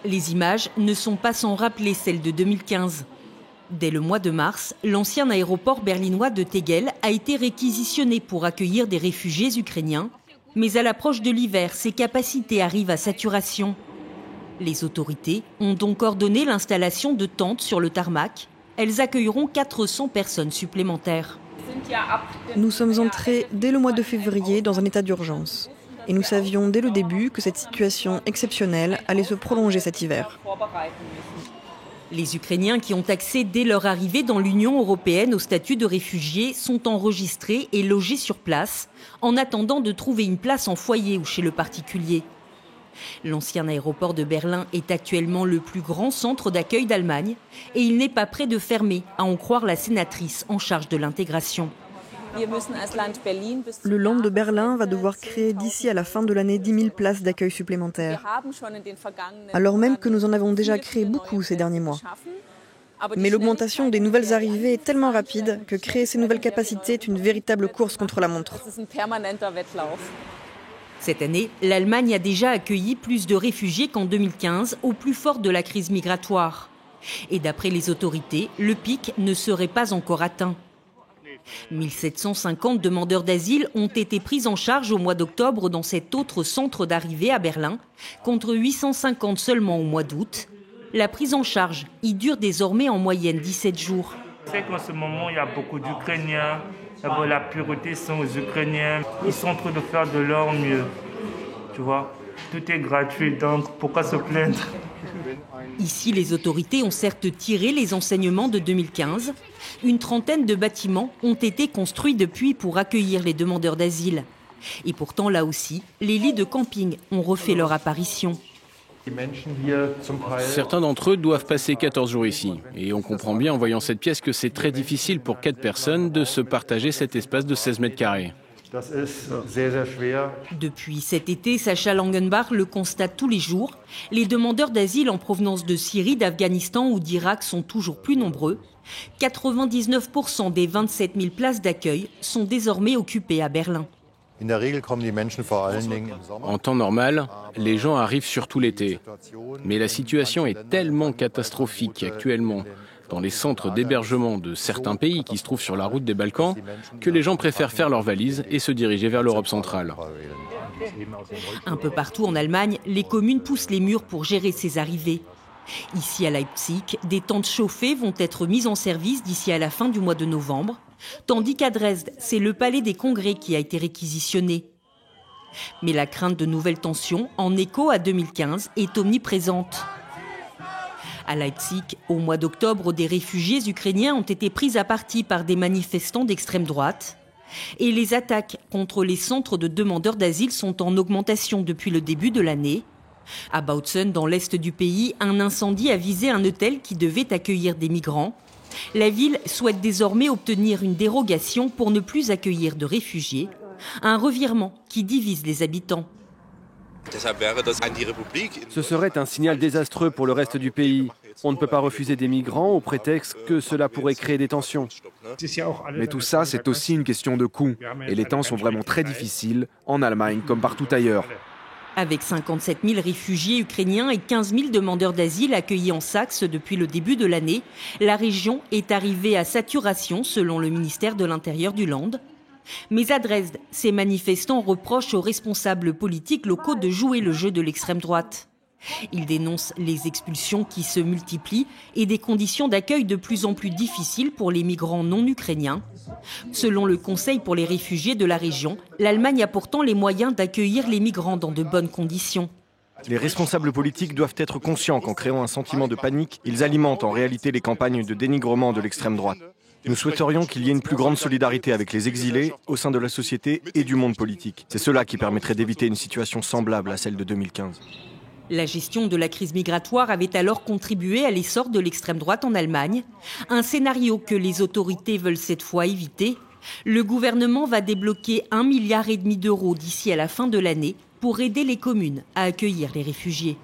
Les images ne sont pas sans rappeler celles de 2015. Dès le mois de mars, l'ancien aéroport berlinois de Tegel a été réquisitionné pour accueillir des réfugiés ukrainiens. Mais à l'approche de l'hiver, ses capacités arrivent à saturation. Les autorités ont donc ordonné l'installation de tentes sur le tarmac. Elles accueilleront 400 personnes supplémentaires. Nous sommes entrés dès le mois de février dans un état d'urgence. Et nous savions dès le début que cette situation exceptionnelle allait se prolonger cet hiver. Les Ukrainiens qui ont accès dès leur arrivée dans l'Union européenne au statut de réfugiés sont enregistrés et logés sur place en attendant de trouver une place en foyer ou chez le particulier. L'ancien aéroport de Berlin est actuellement le plus grand centre d'accueil d'Allemagne et il n'est pas près de fermer, à en croire la sénatrice en charge de l'intégration. Le Land de Berlin va devoir créer d'ici à la fin de l'année 10 000 places d'accueil supplémentaires, alors même que nous en avons déjà créé beaucoup ces derniers mois. Mais l'augmentation des nouvelles arrivées est tellement rapide que créer ces nouvelles capacités est une véritable course contre la montre. Cette année, l'Allemagne a déjà accueilli plus de réfugiés qu'en 2015, au plus fort de la crise migratoire. Et d'après les autorités, le pic ne serait pas encore atteint. 1750 demandeurs d'asile ont été pris en charge au mois d'octobre dans cet autre centre d'arrivée à Berlin, contre 850 seulement au mois d'août. La prise en charge y dure désormais en moyenne 17 jours. C'est qu'en ce moment, il y a beaucoup d'Ukrainiens. La priorité sont aux Ukrainiens. Ils sont en train de faire de leur mieux. Tu vois, tout est gratuit, donc pourquoi se plaindre ? Ici, les autorités ont certes tiré les enseignements de 2015. Une trentaine de bâtiments ont été construits depuis pour accueillir les demandeurs d'asile. Et pourtant, là aussi, les lits de camping ont refait leur apparition. Certains d'entre eux doivent passer 14 jours ici. Et on comprend bien en voyant cette pièce que c'est très difficile pour 4 personnes de se partager cet espace de 16 mètres carrés. Depuis cet été, Sacha Langenbach le constate tous les jours. Les demandeurs d'asile en provenance de Syrie, d'Afghanistan ou d'Irak sont toujours plus nombreux. 99% des 27 000 places d'accueil sont désormais occupées à Berlin. En temps normal, les gens arrivent surtout l'été. Mais la situation est tellement catastrophique actuellement dans les centres d'hébergement de certains pays qui se trouvent sur la route des Balkans que les gens préfèrent faire leurs valises et se diriger vers l'Europe centrale. Un peu partout en Allemagne, les communes poussent les murs pour gérer ces arrivées. Ici à Leipzig, des tentes chauffées vont être mises en service d'ici à la fin du mois de novembre, tandis qu'à Dresde, c'est le palais des congrès qui a été réquisitionné. Mais la crainte de nouvelles tensions, en écho à 2015, est omniprésente. À Leipzig, au mois d'octobre, des réfugiés ukrainiens ont été pris à partie par des manifestants d'extrême droite. Et les attaques contre les centres de demandeurs d'asile sont en augmentation depuis le début de l'année. À Bautzen, dans l'est du pays, un incendie a visé un hôtel qui devait accueillir des migrants. La ville souhaite désormais obtenir une dérogation pour ne plus accueillir de réfugiés. Un revirement qui divise les habitants. Ce serait un signal désastreux pour le reste du pays. On ne peut pas refuser des migrants au prétexte que cela pourrait créer des tensions. Mais tout ça, c'est aussi une question de coût. Et les temps sont vraiment très difficiles, en Allemagne comme partout ailleurs. Avec 57 000 réfugiés ukrainiens et 15 000 demandeurs d'asile accueillis en Saxe depuis le début de l'année, la région est arrivée à saturation selon le ministère de l'Intérieur du Land. Mais à Dresde, ces manifestants reprochent aux responsables politiques locaux de jouer le jeu de l'extrême droite. Ils dénoncent les expulsions qui se multiplient et des conditions d'accueil de plus en plus difficiles pour les migrants non ukrainiens. Selon le Conseil pour les réfugiés de la région, l'Allemagne a pourtant les moyens d'accueillir les migrants dans de bonnes conditions. Les responsables politiques doivent être conscients qu'en créant un sentiment de panique, ils alimentent en réalité les campagnes de dénigrement de l'extrême droite. Nous souhaiterions qu'il y ait une plus grande solidarité avec les exilés au sein de la société et du monde politique. C'est cela qui permettrait d'éviter une situation semblable à celle de 2015. La gestion de la crise migratoire avait alors contribué à l'essor de l'extrême droite en Allemagne. Un scénario que les autorités veulent cette fois éviter. Le gouvernement va débloquer 1,5 milliard d'euros d'ici à la fin de l'année pour aider les communes à accueillir les réfugiés.